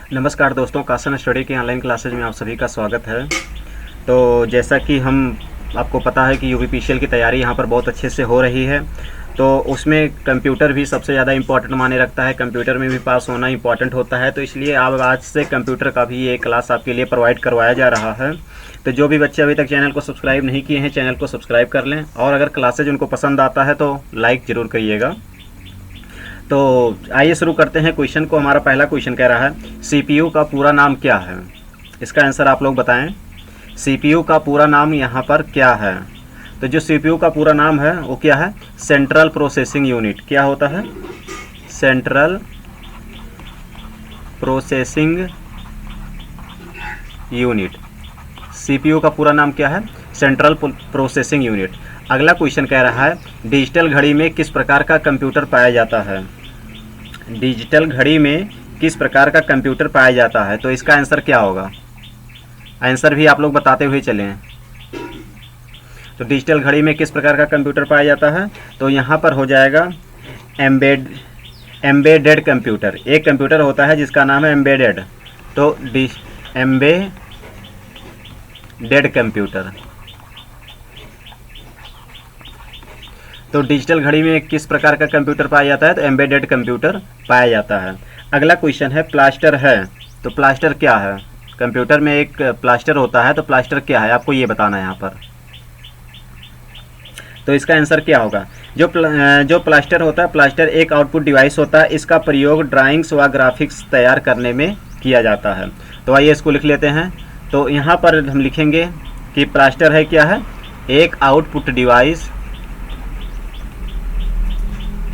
नमस्कार दोस्तों, कासन स्टडी के ऑनलाइन क्लासेज में आप सभी का स्वागत है। तो जैसा कि हम आपको पता है कि यूपीपीसीएल की तैयारी यहाँ पर बहुत अच्छे से हो रही है, तो उसमें कंप्यूटर भी सबसे ज़्यादा इम्पोर्टेंट माने रखता है। कंप्यूटर में भी पास होना इम्पोर्टेंट होता है, तो इसलिए अब आज से कंप्यूटर का भी एक क्लास आपके लिए प्रोवाइड करवाया जा रहा है। तो जो भी बच्चे अभी तक चैनल को सब्सक्राइब नहीं किए हैं, चैनल को सब्सक्राइब कर लें, और अगर क्लासेज उनको पसंद आता है तो लाइक ज़रूर करिएगा। तो आइए शुरू करते हैं क्वेश्चन को। हमारा पहला क्वेश्चन कह रहा है सीपीयू का पूरा नाम क्या है। इसका आंसर आप लोग बताएं। सीपीयू का पूरा नाम यहाँ पर क्या है? तो जो सीपीयू का पूरा नाम है वो क्या है? Central processing unit. क्या होता है? Central processing unit. सीपीयू का पूरा नाम क्या है? Central processing unit. अगला क्वेश्चन कह रहा है डिजिटल घड़ी में किस प्रकार का कंप्यूटर पाया जाता है। डिजिटल घड़ी में किस प्रकार का कंप्यूटर पाया जाता है? तो इसका आंसर क्या होगा? आंसर भी आप लोग बताते हुए चलें। तो डिजिटल घड़ी में किस प्रकार का कंप्यूटर पाया जाता है? तो यहाँ पर हो जाएगा एम्बेडेड कंप्यूटर। एक कंप्यूटर होता है जिसका नाम है एम्बेडेड, तो एम्बेडेड कंप्यूटर। तो डिजिटल घड़ी में किस प्रकार का कंप्यूटर पाया जाता है? तो एम्बेडेड कंप्यूटर पाया जाता है। अगला क्वेश्चन है प्लास्टर है। तो प्लास्टर क्या है? कंप्यूटर में एक प्लास्टर होता है, तो प्लास्टर क्या है आपको ये बताना है यहाँ पर। तो इसका आंसर क्या होगा? जो प्लास्टर होता है, प्लास्टर एक आउटपुट डिवाइस होता है। इसका प्रयोग ड्राइंग्स व ग्राफिक्स तैयार करने में किया जाता है। तो आइए इसको लिख लेते हैं। तो यहाँ पर हम लिखेंगे कि प्लास्टर है क्या है? एक आउटपुट डिवाइस,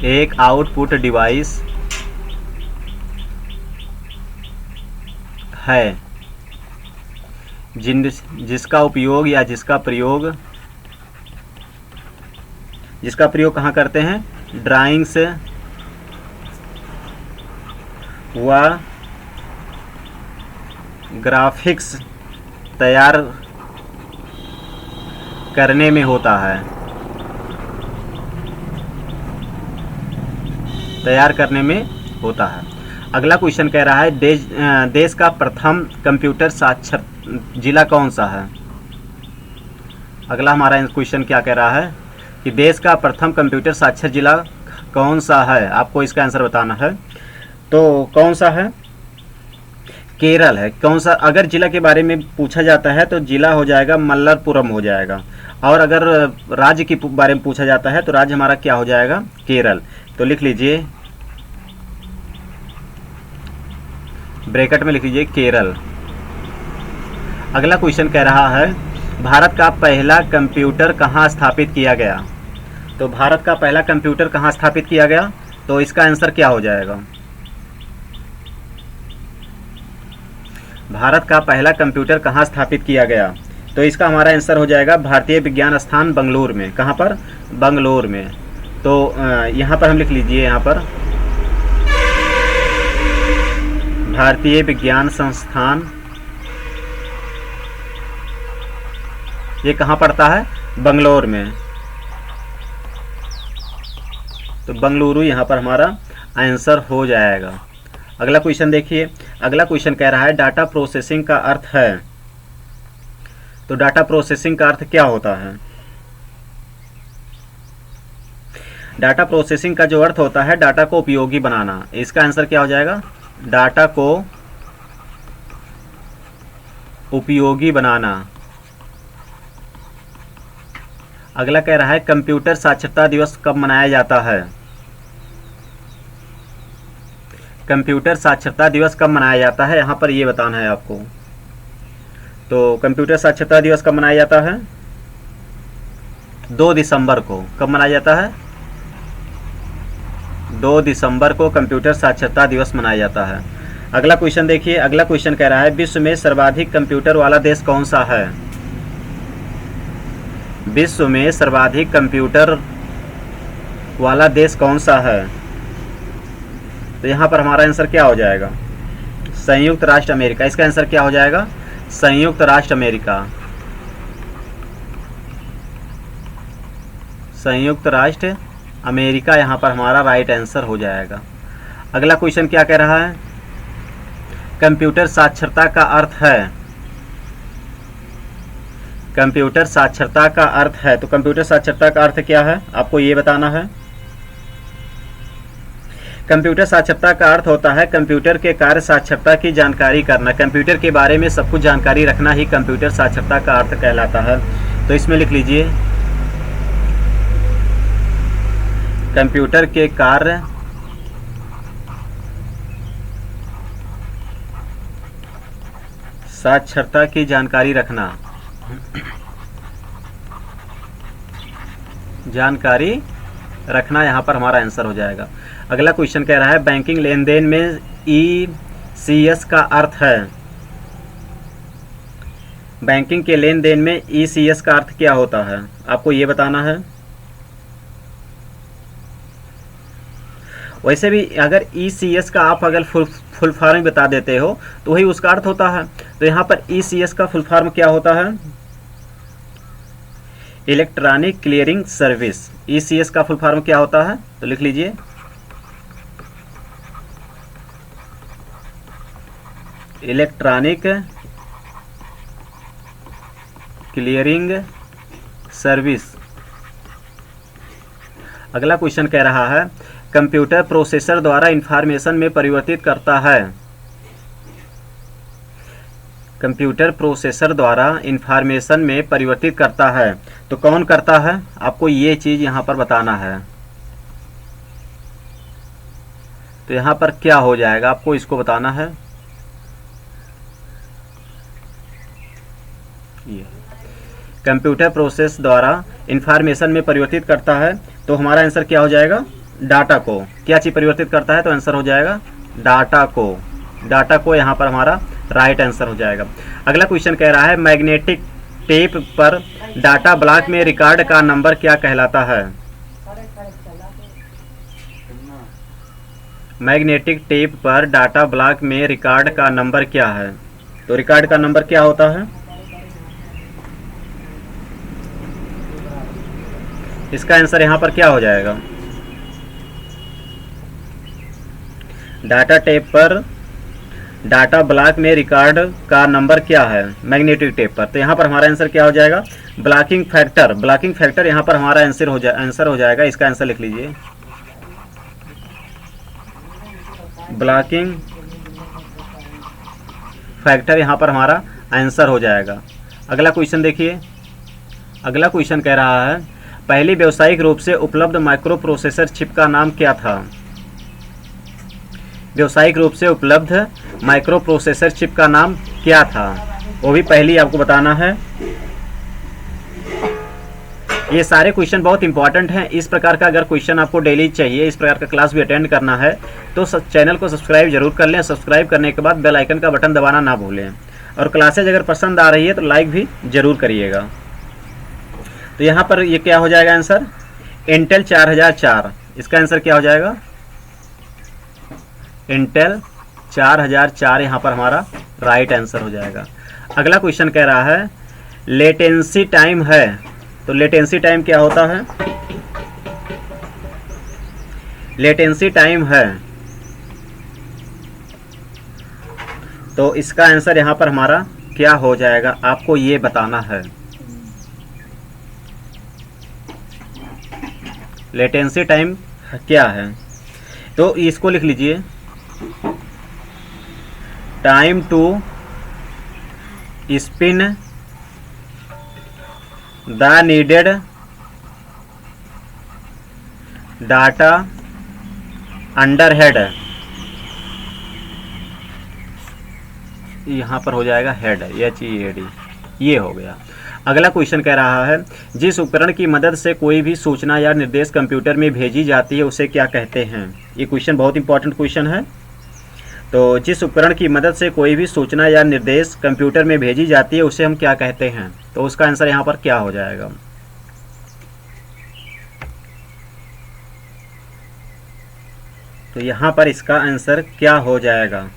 एक आउटपुट डिवाइस है जिसका उपयोग या जिसका प्रयोग कहाँ करते हैं? ड्राइंग्स व ग्राफिक्स तैयार करने में होता है। अगला क्वेश्चन कह रहा है देश का प्रथम कंप्यूटर साक्षर जिला कौन सा है। अगला हमारा क्वेश्चन क्या कह रहा है कि देश का प्रथम कंप्यूटर साक्षर जिला कौन सा है? आपको इसका आंसर बताना है। तो कौन सा है? केरल है। कौन सा? अगर जिला के बारे में पूछा जाता है तो जिला हो जाएगा मल्लपुरम हो जाएगा, और अगर राज्य के बारे में पूछा जाता है तो राज्य हमारा क्या हो जाएगा? केरल। तो लिख लीजिए, ब्रैकेट में लिख लीजिए केरल। अगला क्वेश्चन कह रहा है भारत का पहला कंप्यूटर कहाँ स्थापित किया गया। तो भारत का पहला कंप्यूटर कहाँ स्थापित किया गया? तो इसका आंसर क्या हो जाएगा? भारत का पहला कंप्यूटर कहाँ स्थापित किया गया? तो इसका हमारा आंसर हो जाएगा भारतीय विज्ञान संस्थान बंगलुरु में। कहाँ पर? बंगलुरु में। तो यहाँ पर हम लिख लीजिए, यहाँ पर भारतीय विज्ञान संस्थान, ये कहाँ पड़ता है? बंगलौर में। तो बंगलुरु यहाँ पर हमारा आंसर हो जाएगा। अगला क्वेश्चन देखिए। अगला क्वेश्चन कह रहा है डाटा प्रोसेसिंग का अर्थ है। तो डाटा प्रोसेसिंग का अर्थ क्या होता है? डाटा प्रोसेसिंग का जो अर्थ होता है डाटा को उपयोगी बनाना। इसका आंसर क्या हो जाएगा? डाटा को उपयोगी बनाना। अगला कह रहा है कंप्यूटर साक्षरता दिवस कब मनाया जाता है। कंप्यूटर साक्षरता दिवस कब मनाया जाता है, यहाँ पर ये बताना है आपको। तो कंप्यूटर साक्षरता दिवस कब मनाया जाता है? 2 दिसंबर को। कब मनाया जाता है? 2 दिसंबर को कंप्यूटर साक्षरता दिवस मनाया जाता है। अगला क्वेश्चन देखिए। अगला क्वेश्चन कह रहा है विश्व में सर्वाधिक कंप्यूटर वाला देश कौन सा है। विश्व में सर्वाधिक कंप्यूटर वाला देश कौन सा है? तो यहाँ पर हमारा आंसर क्या हो जाएगा? संयुक्त राष्ट्र अमेरिका। इसका आंसर क्या हो जाएगा? संयुक्त राष्ट्र अमेरिका। संयुक्त राष्ट्र अमेरिका यहाँ पर हमारा राइट आंसर हो जाएगा। अगला क्वेश्चन क्या कह रहा है? कंप्यूटर साक्षरता का अर्थ है, कंप्यूटर साक्षरता का अर्थ है, तो कंप्यूटर साक्षरता का अर्थ क्या है आपको ये बताना है। कंप्यूटर साक्षरता का अर्थ होता है कंप्यूटर के कार्य साक्षरता की जानकारी करना, कंप्यूटर के बारे में सब कुछ जानकारी रखना ही कंप्यूटर साक्षरता का अर्थ कहलाता है। तो इसमें लिख लीजिए कंप्यूटर के कार्य साक्षरता की जानकारी रखना, जानकारी रखना यहाँ पर हमारा आंसर हो जाएगा। अगला क्वेश्चन कह रहा है बैंकिंग लेन देन में ECS का अर्थ है, बैंकिंग के लेन देन में ECS का अर्थ क्या होता है आपको ये बताना है। वैसे भी अगर ECS का आप अगर फुल फॉर्म बता देते हो तो वही उसका अर्थ होता है। तो यहाँ पर ECS का फुल फॉर्म क्या होता है, इलेक्ट्रॉनिक क्लियरिंग सर्विस। ECS का फुल फॉर्म क्या होता है तो लिख लीजिए इलेक्ट्रॉनिक क्लियरिंग सर्विस। अगला क्वेश्चन कह रहा है कंप्यूटर प्रोसेसर द्वारा इंफॉर्मेशन में परिवर्तित करता है, कंप्यूटर प्रोसेसर द्वारा इंफॉर्मेशन में परिवर्तित करता है, तो कौन करता है आपको ये चीज़ यहाँ पर बताना है। तो यहाँ पर क्या हो जाएगा आपको इसको बताना है। ये कंप्यूटर प्रोसेस द्वारा इंफॉर्मेशन में परिवर्तित करता है, तो हमारा आंसर क्या हो जाएगा, डाटा को। क्या चीज़ परिवर्तित करता है तो आंसर हो जाएगा डाटा को, डाटा को यहाँ पर हमारा राइट आंसर हो जाएगा। अगला क्वेश्चन कह रहा है मैग्नेटिक टेप पर डाटा ब्लॉक में रिकॉर्ड का नंबर क्या कहलाता है, मैग्नेटिक टेप पर डाटा ब्लॉक में रिकॉर्ड का नंबर क्या है, तो रिकॉर्ड का नंबर क्या होता है, इसका आंसर यहाँ पर क्या हो जाएगा, डाटा टेप पर डाटा ब्लॉक में रिकॉर्ड का नंबर क्या है मैग्नेटिक टेप पर। तो यहाँ पर हमारा आंसर क्या हो जाएगा, ब्लॉकिंग फैक्टर। ब्लॉकिंग फैक्टर यहाँ पर हमारा आंसर हो जाएगा। इसका आंसर लिख लीजिए ब्लॉकिंग फैक्टर यहाँ पर हमारा आंसर हो जाएगा। अगला क्वेश्चन देखिए, अगला क्वेश्चन कह रहा है पहली व्यावसायिक रूप से उपलब्ध माइक्रो प्रोसेसर चिप का नाम क्या था, व्यावसायिक रूप से उपलब्ध माइक्रो प्रोसेसर चिप का नाम क्या था, वो भी पहली आपको बताना है। ये सारे क्वेश्चन बहुत इंपॉर्टेंट हैं। इस प्रकार का अगर क्वेश्चन आपको डेली चाहिए, इस प्रकार का क्लास भी अटेंड करना है तो चैनल को सब्सक्राइब जरूर कर लें। सब्सक्राइब करने के बाद बेल आइकन का बटन दबाना ना भूलें, और क्लासेज अगर पसंद आ रही है तो लाइक भी जरूर करिएगा। तो यहाँ पर ये क्या हो जाएगा आंसर, इंटेल 4004। इसका आंसर क्या हो जाएगा, इंटेल 4004 यहाँ पर हमारा राइट आंसर हो जाएगा। अगला क्वेश्चन कह रहा है लेटेंसी टाइम है, तो लेटेंसी टाइम क्या होता है, लेटेंसी टाइम है, तो इसका आंसर यहाँ पर हमारा क्या हो जाएगा आपको ये बताना है। लेटेंसी टाइम क्या है, तो इसको लिख लीजिए time to spin the needed data under head, यहाँ पर हो जाएगा हेड, HEAD, ये हो गया। अगला क्वेश्चन कह रहा है जिस उपकरण की मदद से कोई भी सूचना या निर्देश कंप्यूटर में भेजी जाती है उसे क्या कहते हैं। ये क्वेश्चन बहुत इंपॉर्टेंट क्वेश्चन है। तो जिस उपकरण की मदद से कोई भी सूचना या निर्देश कंप्यूटर में भेजी जाती है उसे हम क्या कहते हैं, तो उसका आंसर यहाँ पर क्या हो जाएगा। तो यहाँ पर इसका आंसर क्या हो जाएगा,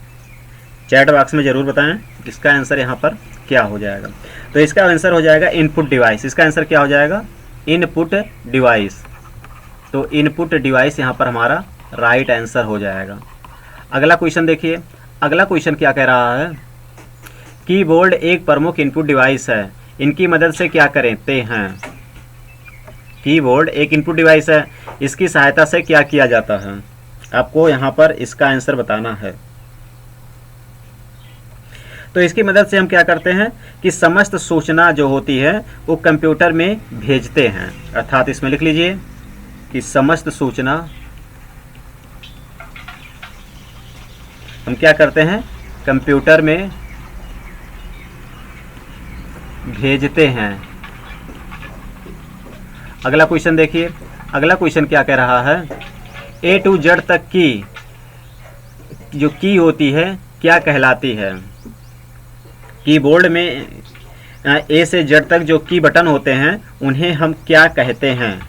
चैट बॉक्स में ज़रूर बताएं इसका आंसर यहाँ पर क्या हो जाएगा। तो इसका आंसर हो जाएगा इनपुट डिवाइस। इसका आंसर क्या हो जाएगा, इनपुट डिवाइस। तो इनपुट डिवाइस यहाँ पर हमारा राइट आंसर हो जाएगा। अगला क्वेश्चन देखिए, अगला क्वेश्चन क्या कह रहा है, कीबोर्ड एक प्रमुख इनपुट डिवाइस है, इनकी मदद से क्या करते हैं। कीबोर्ड एक इनपुट डिवाइस है, इसकी सहायता से क्या किया जाता है। आपको यहाँ पर इसका आंसर बताना है। तो इसकी मदद से हम क्या करते हैं कि समस्त सूचना जो होती है वो कंप्यूटर में भेजते हैं। अर्थात इसमें लिख लीजिए कि समस्त सूचना हम क्या करते हैं, कंप्यूटर में भेजते हैं। अगला क्वेश्चन देखिए, अगला क्वेश्चन क्या कह रहा है, ए टू जेड तक की जो की होती है क्या कहलाती है। कीबोर्ड में ए से जेड तक जो की बटन होते हैं उन्हें हम क्या कहते हैं।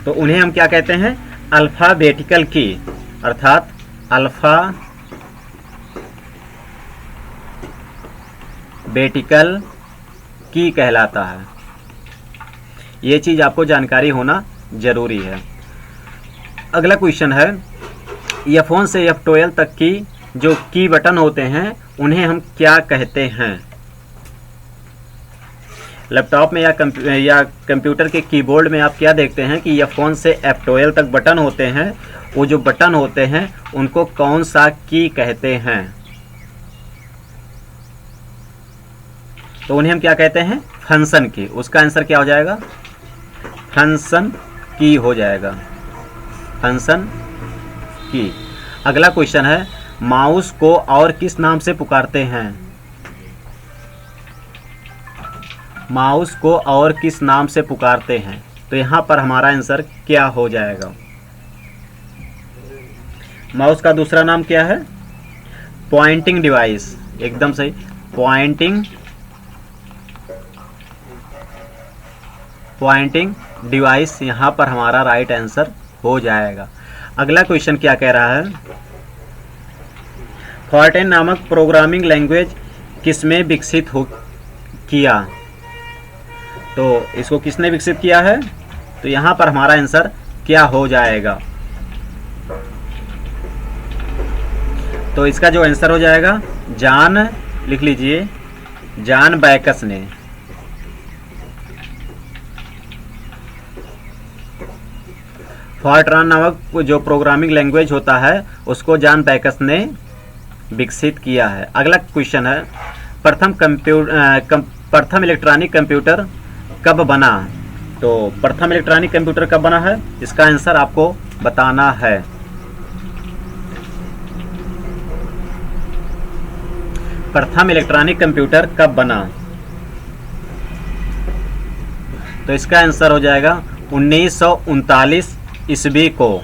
तो उन्हें हम क्या कहते हैं, अल्फाबेटिकल की, अर्थात अल्फाबेटिकल की कहलाता है। ये चीज़ आपको जानकारी होना जरूरी है। अगला क्वेश्चन है, F1 से F12 तक की जो की बटन होते हैं उन्हें हम क्या कहते हैं। लैपटॉप में या कंप्यूटर के कीबोर्ड में आप क्या देखते हैं कि F1 से F12 तक बटन होते हैं, वो जो बटन होते हैं उनको कौन सा की कहते हैं। तो उन्हें हम क्या कहते हैं, फंक्शन की। उसका आंसर क्या हो जाएगा, फंक्शन की हो जाएगा, फंक्शन की। अगला क्वेश्चन है, माउस को और किस नाम से पुकारते हैं। माउस को और किस नाम से पुकारते हैं। तो यहाँ पर हमारा आंसर क्या हो जाएगा, माउस का दूसरा नाम क्या है, पॉइंटिंग डिवाइस। एकदम सही, पॉइंटिंग डिवाइस यहाँ पर हमारा राइट आंसर हो जाएगा। अगला क्वेश्चन क्या कह रहा है, फॉर्टेन नामक प्रोग्रामिंग लैंग्वेज किसमें विकसित किया। तो इसको किसने विकसित किया है, तो यहाँ पर हमारा आंसर क्या हो जाएगा। तो इसका जो आंसर हो जाएगा, जॉन, लिख लीजिए, जॉन बैकस ने। फॉर्ट्रान नामक जो प्रोग्रामिंग लैंग्वेज होता है उसको जॉन बैकस ने विकसित किया है। अगला क्वेश्चन है, प्रथम इलेक्ट्रॉनिक कंप्यूटर कब बना। तो प्रथम इलेक्ट्रॉनिक कंप्यूटर कब बना है, इसका आंसर आपको बताना है। प्रथम इलेक्ट्रॉनिक कंप्यूटर कब बना, तो इसका आंसर हो जाएगा 1939 ईस्वी को,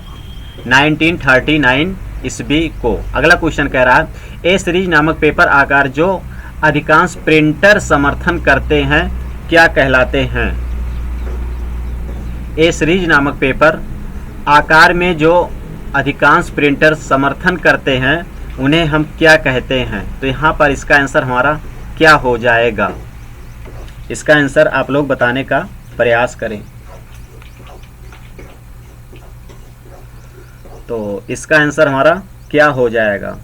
1939 ईस्वी को। अगला क्वेश्चन कह रहा है, ए सीरीज नामक पेपर आकार जो अधिकांश प्रिंटर समर्थन करते हैं क्या कहलाते हैं। ए सीरीज नामक पेपर आकार में जो अधिकांश प्रिंटर समर्थन करते हैं उन्हें हम क्या कहते हैं। तो यहाँ पर इसका आंसर हमारा क्या हो जाएगा, इसका आंसर आप लोग बताने का प्रयास करें। तो इसका आंसर हमारा क्या हो जाएगा,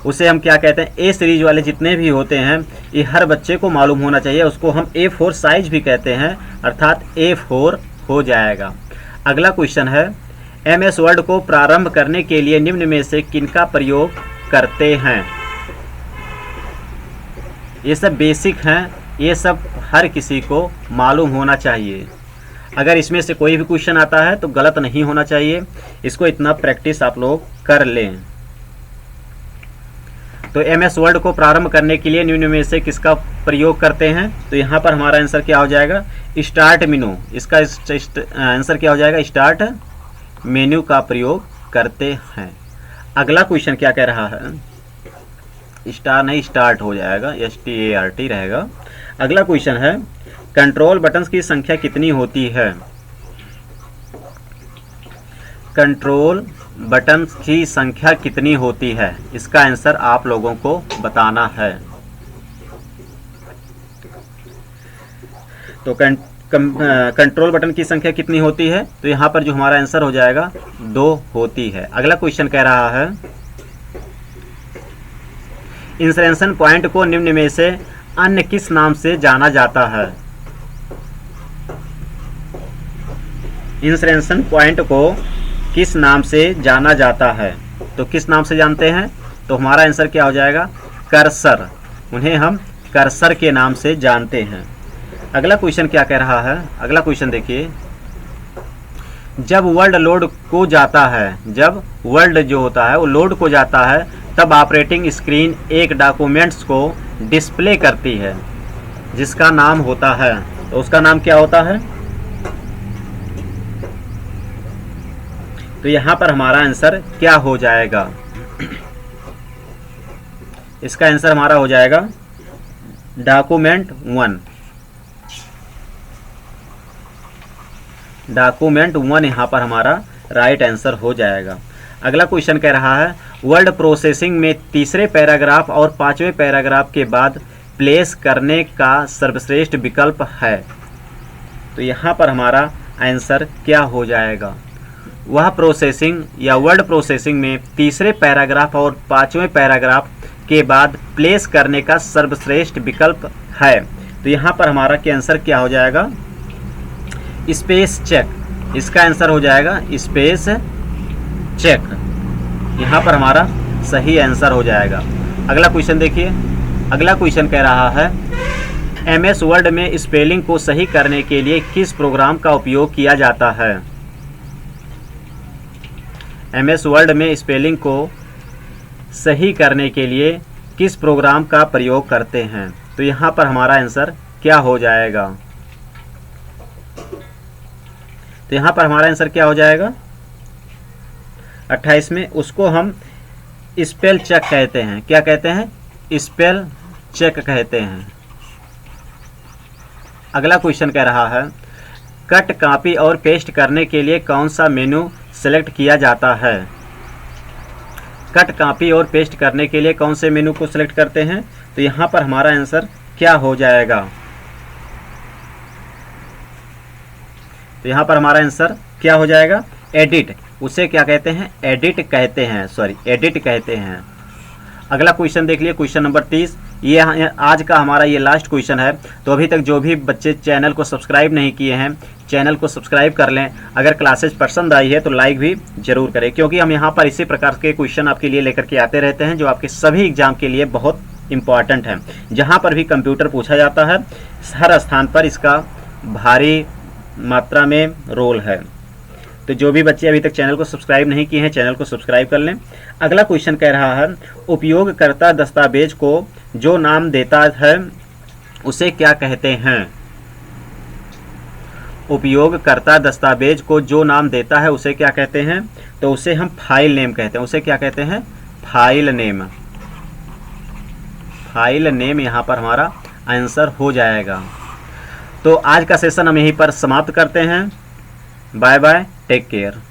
उसे हम क्या कहते हैं, ए सीरीज वाले जितने भी होते हैं ये हर बच्चे को मालूम होना चाहिए। उसको हम A4 साइज भी कहते हैं, अर्थात A4 हो जाएगा। अगला क्वेश्चन है, MS वर्ड को प्रारंभ करने के लिए निम्न में से किनका प्रयोग करते हैं। ये सब बेसिक हैं, ये सब हर किसी को मालूम होना चाहिए। अगर इसमें से कोई भी क्वेश्चन आता है तो गलत नहीं होना चाहिए, इसको इतना प्रैक्टिस आप लोग कर लें। तो MS वर्ड को प्रारंभ करने के लिए निम्न में से किसका प्रयोग करते हैं। तो यहाँ पर हमारा आंसर क्या हो जाएगा, स्टार्ट मेनू। इसका आंसर क्या हो जाएगा, स्टार्ट मेनू का प्रयोग करते हैं। अगला क्वेश्चन क्या कह रहा है, स्टार नहीं स्टार्ट हो जाएगा, START रहेगा। अगला क्वेश्चन है, कंट्रोल बटन्स की संख्या कितनी होती है। कंट्रोल बटन्स की संख्या कितनी होती है, इसका आंसर आप लोगों को बताना है। तो कंट्रोल बटन की संख्या कितनी होती है, तो यहाँ पर जो हमारा आंसर हो जाएगा 2 होती है। अगला क्वेश्चन कह रहा है इंसरेंशन पॉइंट को निम्न में से अन्य किस नाम से जाना जाता है। इंसरेंशन पॉइंट को किस नाम से जाना जाता है, तो किस नाम से जानते हैं, तो हमारा आंसर क्या हो जाएगा, कर्सर। उन्हें हम कर्सर के नाम से जानते हैं। अगला क्वेश्चन क्या कह रहा है, अगला क्वेश्चन देखिए, जब वर्ल्ड लोड को जाता है, जब वर्ल्ड जो होता है वो लोड को जाता है, तब ऑपरेटिंग स्क्रीन एक डॉक्यूमेंट्स को डिस्प्ले करती है जिसका नाम होता है, तो उसका नाम क्या होता है। तो यहां पर हमारा आंसर क्या हो जाएगा, इसका आंसर हमारा हो जाएगा डॉक्यूमेंट 1। डॉक्यूमेंट 1 यहाँ पर हमारा राइट आंसर हो जाएगा। अगला क्वेश्चन कह रहा है वर्ड प्रोसेसिंग में तीसरे पैराग्राफ और 5वें पैराग्राफ के बाद प्लेस करने का सर्वश्रेष्ठ विकल्प है, तो यहाँ पर हमारा आंसर क्या हो जाएगा। वह प्रोसेसिंग या वर्ड प्रोसेसिंग में तीसरे पैराग्राफ और 5वें पैराग्राफ के बाद प्लेस करने का सर्वश्रेष्ठ विकल्प है, तो यहाँ पर हमारा क्या आंसर क्या हो जाएगा, स्पेस चेक। इसका आंसर हो जाएगा स्पेस चेक, यहाँ पर हमारा सही आंसर हो जाएगा। अगला क्वेश्चन देखिए, अगला क्वेश्चन कह रहा है एमएस वर्ड में स्पेलिंग को सही करने के लिए किस प्रोग्राम का उपयोग किया जाता है। एमएस वर्ड में स्पेलिंग को सही करने के लिए किस प्रोग्राम का प्रयोग करते हैं, तो यहाँ पर हमारा आंसर क्या हो जाएगा, तो यहाँ पर हमारा आंसर क्या हो जाएगा 28 में, उसको हम स्पेल चेक कहते हैं। क्या कहते हैं, स्पेल चेक कहते हैं। अगला क्वेश्चन कह रहा है कट, कॉपी और पेस्ट करने के लिए कौन सा मेनू सेलेक्ट किया जाता है। कट, कॉपी और पेस्ट करने के लिए कौन से मेनू को सिलेक्ट करते हैं, तो यहाँ पर हमारा आंसर क्या हो जाएगा, तो यहाँ पर हमारा आंसर क्या हो जाएगा एडिट। उसे क्या कहते हैं, एडिट कहते हैं, सॉरी एडिट कहते हैं। अगला क्वेश्चन देख लिए, क्वेश्चन नंबर 30। ये आज का हमारा ये लास्ट क्वेश्चन है, तो अभी तक जो भी बच्चे चैनल को सब्सक्राइब नहीं किए हैं चैनल को सब्सक्राइब कर लें। अगर क्लासेज पसंद आई है तो लाइक भी जरूर करें, क्योंकि हम यहाँ पर इसी प्रकार के क्वेश्चन आपके लिए लेकर के आते रहते हैं जो आपके सभी एग्जाम के लिए बहुत इंपॉर्टेंट हैं। जहाँ पर भी कंप्यूटर पूछा जाता है हर स्थान पर इसका भारी मात्रा में रोल है। तो जो भी बच्चे अभी तक चैनल को सब्सक्राइब नहीं किए हैं चैनल को सब्सक्राइब कर लें। अगला क्वेश्चन कह रहा है उपयोगकर्ता दस्तावेज को जो नाम देता है उसे क्या कहते हैं। उपयोगकर्ता दस्तावेज को जो नाम देता है उसे क्या कहते हैं, तो उसे हम फाइल नेम कहते हैं। उसे क्या कहते हैं, फाइल नेम। फाइल नेम यहाँ पर हमारा आंसर हो जाएगा। तो आज का सेशन हम यहीं पर समाप्त करते हैं। Bye bye, take care.